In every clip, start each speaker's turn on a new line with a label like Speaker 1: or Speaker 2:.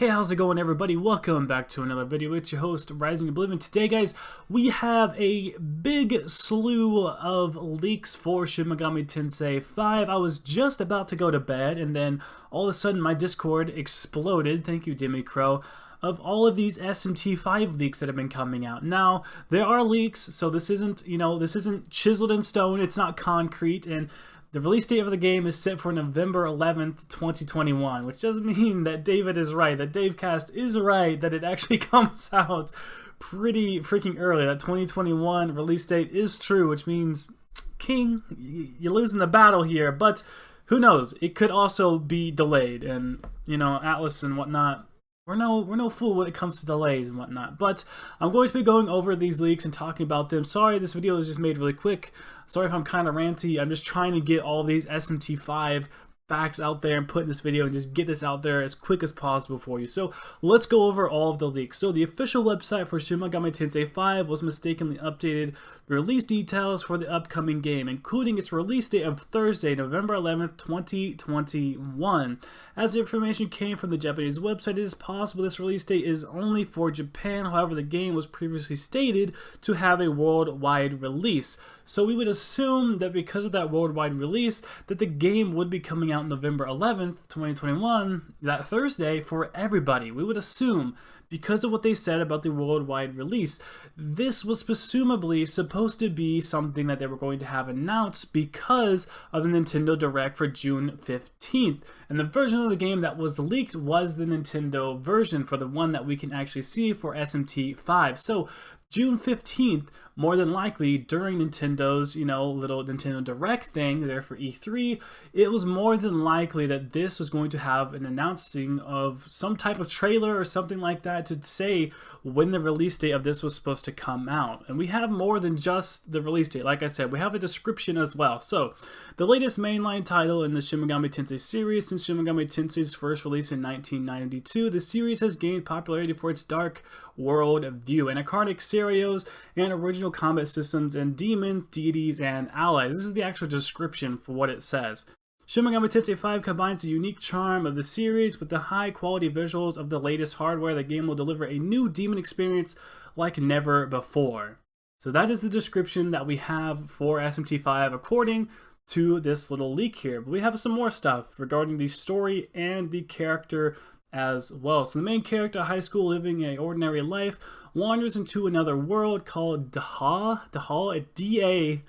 Speaker 1: Hey, how's it going, everybody? Welcome back to another video. It's your host, Rising Oblivion. Today, guys, we have a big slew of leaks for Shin Megami Tensei 5. I was just about to go to bed, and then all of a sudden my Discord exploded. Thank you, Dimmy Crow. Of all of these SMT 5 leaks that have been coming out. Now, there are leaks, so this isn't, this isn't chiseled in stone. It's not concrete, and the release date of the game is set for November 11th, 2021, which doesn't mean that David is right, that Davecast is right, that it actually comes out pretty freaking early. That 2021 release date is true, which means, King, you're losing the battle here, but who knows? It could also be delayed, and, Atlas and whatnot. We're no fool when it comes to delays and whatnot, but I'm going to be going over these leaks and talking about them. Sorry, this video is just made really quick. Sorry if I'm kind of ranty. I'm just trying to get all these SMT 5 facts out there and put in this video and just get this out there as quick as possible for you. So let's go over all of the leaks. So the official website for Shin Megami Tensei 5 was mistakenly updated the release details for the upcoming game, including its release date of Thursday, November 11th, 2021. As the information came from the Japanese website, it is possible this release date is only for Japan. However, the game was previously stated to have a worldwide release. So we would assume that because of that worldwide release, that the game would be coming out November 11th, 2021, that Thursday, for everybody. We would assume, because of what they said about the worldwide release, this was presumably supposed to be something that they were going to have announced because of the Nintendo Direct for June 15th. And the version of the game that was leaked was the Nintendo version, for the one that we can actually see for SMT 5. So June 15th, more than likely, during Nintendo's, little Nintendo Direct thing there for E3, it was more than likely that this was going to have an announcing of some type of trailer or something like that to say when the release date of this was supposed to come out. And we have more than just the release date. Like I said, we have a description as well. So, the latest mainline title in the Shin Megami Tensei series. Since Shin Megami Tensei's first release in 1992, the series has gained popularity for its dark world view, anachronistic scenarios, and original combat systems, and demons, deities, and allies. This is the actual description for what it says. Shin Megami Tensei 5 combines the unique charm of the series with the high-quality visuals of the latest hardware. The game will deliver a new demon experience like never before. So that is the description that we have for SMT 5 according to this little leak here. But we have some more stuff regarding the story and the character as well. So the main character, a high school living an ordinary life, wanders into another world called Daha, D-A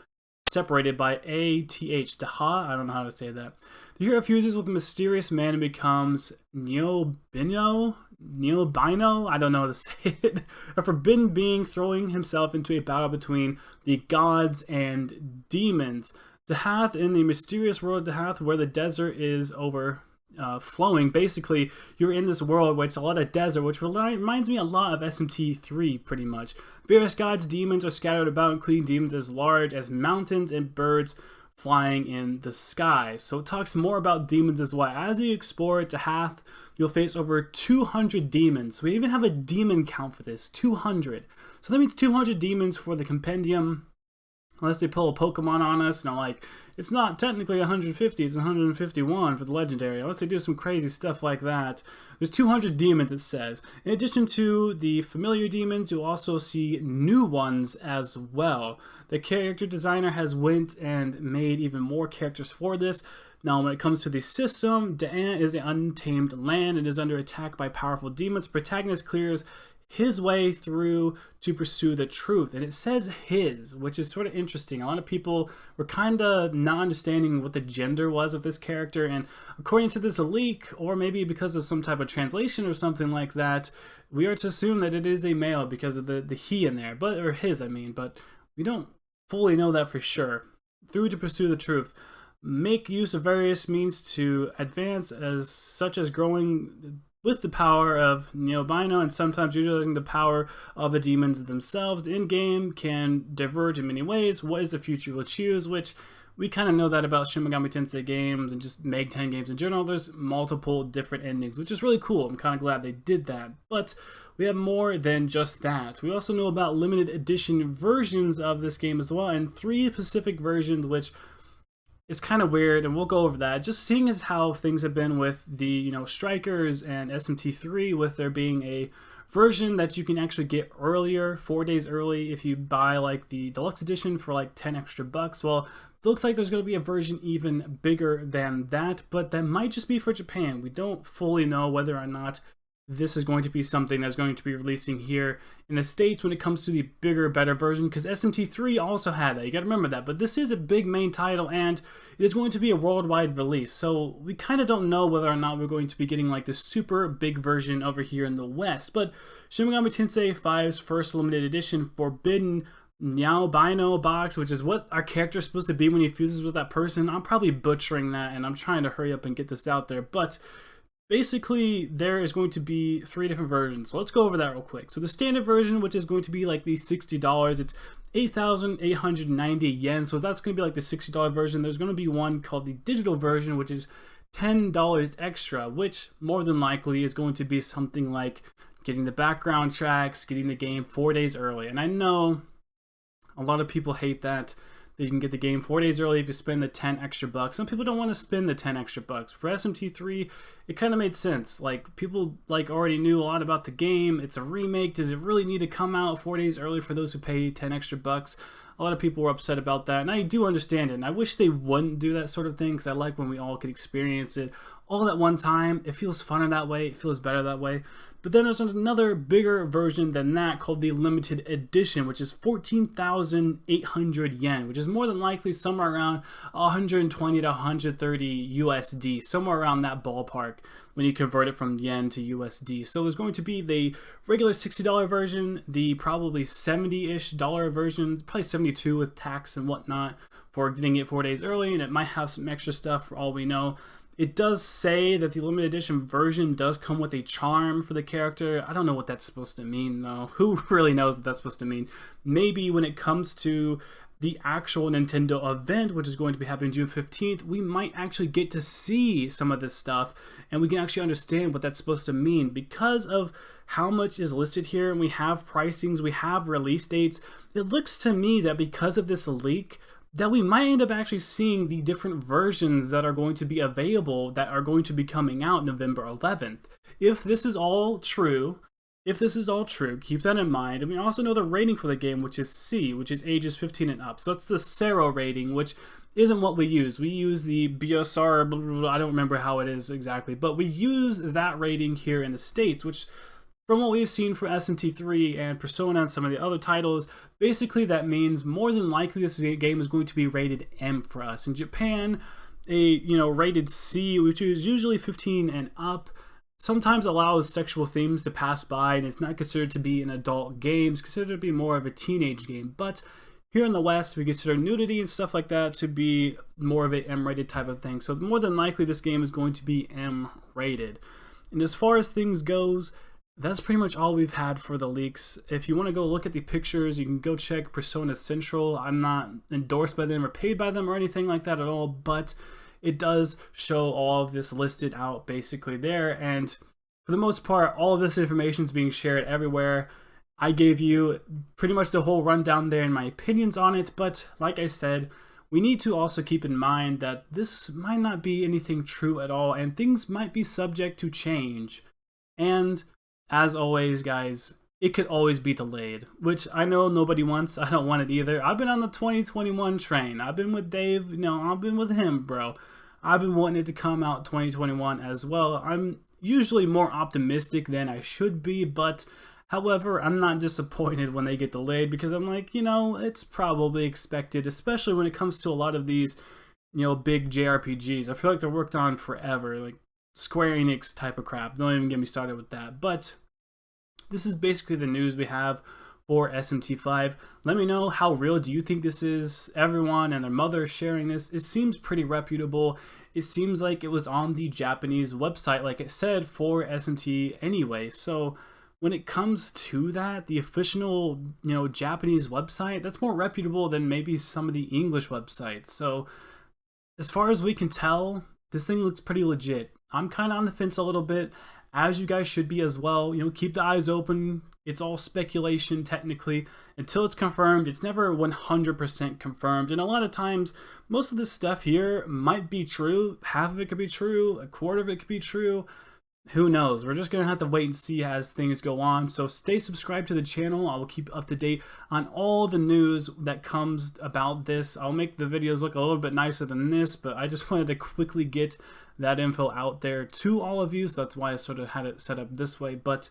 Speaker 1: separated by A-T-H, Daha, I don't know how to say that. The hero fuses with a mysterious man and becomes Neobino, I don't know how to say it, a forbidden being throwing himself into a battle between the gods and demons. Dahath, in the mysterious world of Dahath, where the desert is flowing. Basically, you're in this world where it's a lot of desert, which reminds me a lot of SMT 3, pretty much. Various gods, demons are scattered about, including demons as large as mountains and birds flying in the sky. So it talks more about demons as well. As you explore Dahath, you'll face over 200 demons. We even have a demon count for this, 200. So that means 200 demons for the compendium. Unless they pull a Pokemon on us, and I'm like, it's not technically 150, it's 151 for the legendary. Unless they do some crazy stuff like that. There's 200 demons, it says. In addition to the familiar demons, you'll also see new ones as well. The character designer has went and made even more characters for this. Now, when it comes to the system, Da'an is an untamed land and is under attack by powerful demons. Protagonist clears his way through to pursue the truth, and it says his, which is sort of interesting. A lot of people were kind of not understanding what the gender was of this character, and according to this leak, or maybe because of some type of translation or something like that, we are to assume that it is a male because of the he in there, or his, I mean, but we don't fully know that for sure. Through to pursue the truth. Make use of various means to advance, such as growing with the power of Neobino, and sometimes utilizing the power of the demons themselves. The in-game can diverge in many ways. What is the future we'll choose? Which we kind of know that about Shin Megami Tensei games and just Meg 10 games in general. There's multiple different endings, which is really cool. I'm kind of glad they did that. But we have more than just that. We also know about limited edition versions of this game as well, and 3 specific versions which it's kind of weird, and we'll go over that. Just seeing as how things have been with the, Strikers and SMT3, with there being a version that you can actually get earlier, 4 days early, if you buy like the deluxe edition for like 10 extra bucks. Well, it looks like there's going to be a version even bigger than that, but that might just be for Japan. We don't fully know whether or not this is going to be something that's going to be releasing here in the States when it comes to the bigger, better version, because SMT3 also had that. You got to remember that. But this is a big main title, and it is going to be a worldwide release. So we kind of don't know whether or not we're going to be getting like this super big version over here in the West. But Shin Megami Tensei V's first limited edition Forbidden Bino box, which is what our character is supposed to be when he fuses with that person. I'm probably butchering that, and I'm trying to hurry up and get this out there. But basically, there is going to be 3 different versions. So let's go over that real quick. So the standard version, which is going to be like the $60, it's 8,890 yen. So that's going to be like the $60 version. There's going to be one called the digital version, which is $10 extra, which more than likely is going to be something like getting the background tracks, getting the game 4 days early. And I know a lot of people hate that you can get the game 4 days early if you spend the 10 extra bucks. Some people don't want to spend the 10 extra bucks. For SMT3, it kind of made sense. Like, people like already knew a lot about the game. It's a remake. Does it really need to come out 4 days early for those who pay 10 extra bucks? A lot of people were upset about that, and I do understand it. And I wish they wouldn't do that sort of thing, because I like when we all could experience it all at one time. It feels funner that way. It feels better that way. But then there's another bigger version than that called the limited edition, which is 14,800 yen, which is more than likely somewhere around 120 to 130 USD, somewhere around that ballpark when you convert it from yen to USD. So there's going to be the regular $60 version, the probably $70-ish version, probably 72 with tax and whatnot for getting it 4 days early, and it might have some extra stuff for all we know. It does say that the limited edition version does come with a charm for the character. I don't know what that's supposed to mean, though. Who really knows what that's supposed to mean? Maybe when it comes to the actual Nintendo event, which is going to be happening June 15th, we might actually get to see some of this stuff, and we can actually understand what that's supposed to mean. Because of how much is listed here, and we have pricings, we have release dates, it looks to me that because of this leak, that we might end up actually seeing the different versions that are going to be available, that are going to be coming out November 11th. If this is all true, keep that in mind. And we also know the rating for the game, which is C, which is ages 15 and up. So that's the Sero rating, which isn't what we use. We use the BSR, blah, blah, blah, I don't remember how it is exactly, but we use that rating here in the States, which, from what we've seen for SMT3 and Persona and some of the other titles, basically that means more than likely this game is going to be rated M for us. In Japan, rated C, which is usually 15 and up, sometimes allows sexual themes to pass by, and it's not considered to be an adult game. It's considered to be more of a teenage game. But here in the West, we consider nudity and stuff like that to be more of a M-rated type of thing. So more than likely this game is going to be M-rated. And as far as things goes, that's pretty much all we've had for the leaks. If you want to go look at the pictures, you can go check Persona Central. I'm not endorsed by them or paid by them or anything like that at all, but it does show all of this listed out basically there. And for the most part, all of this information is being shared everywhere. I gave you pretty much the whole rundown there and my opinions on it, but like I said, we need to also keep in mind that this might not be anything true at all, and things might be subject to change. And as always, guys, it could always be delayed, which I know nobody wants. I don't want it either. I've been on the 2021 train. I've been with Dave. I've been with him, bro. I've been wanting it to come out 2021 as well. I'm usually more optimistic than I should be, but however, I'm not disappointed when they get delayed, because I'm like, it's probably expected, especially when it comes to a lot of these, big JRPGs. I feel like they're worked on forever, like Square Enix type of crap. Don't even get me started with that. But this is basically the news we have for SMT5. Let me know, how real do you think this is? Everyone and their mother sharing this. It seems pretty reputable. It seems like it was on the Japanese website, like it said, for SMT anyway. So when it comes to that, the official, Japanese website, that's more reputable than maybe some of the English websites. So as far as we can tell, this thing looks pretty legit. I'm kind of on the fence a little bit, as you guys should be as well. Keep the eyes open, It's all speculation technically. Until it's confirmed, it's never 100% confirmed. And a lot of times, most of this stuff here might be true. Half of it could be true, a quarter of it could be true. Who knows? We're just going to have to wait and see as things go on. So stay subscribed to the channel. I will keep up to date on all the news that comes about this. I'll make the videos look a little bit nicer than this, but I just wanted to quickly get that info out there to all of you. So that's why I sort of had it set up this way. But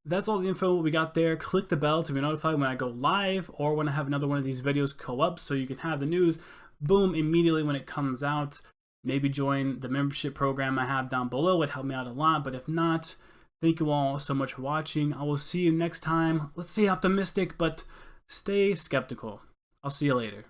Speaker 1: that's all the info we got there. Click the bell to be notified when I go live or when I have another one of these videos go up so you can have the news, boom, immediately when it comes out. Maybe join the membership program I have down below. It helped me out a lot. But if not, thank you all so much for watching. I will see you next time. Let's stay optimistic, but stay skeptical. I'll see you later.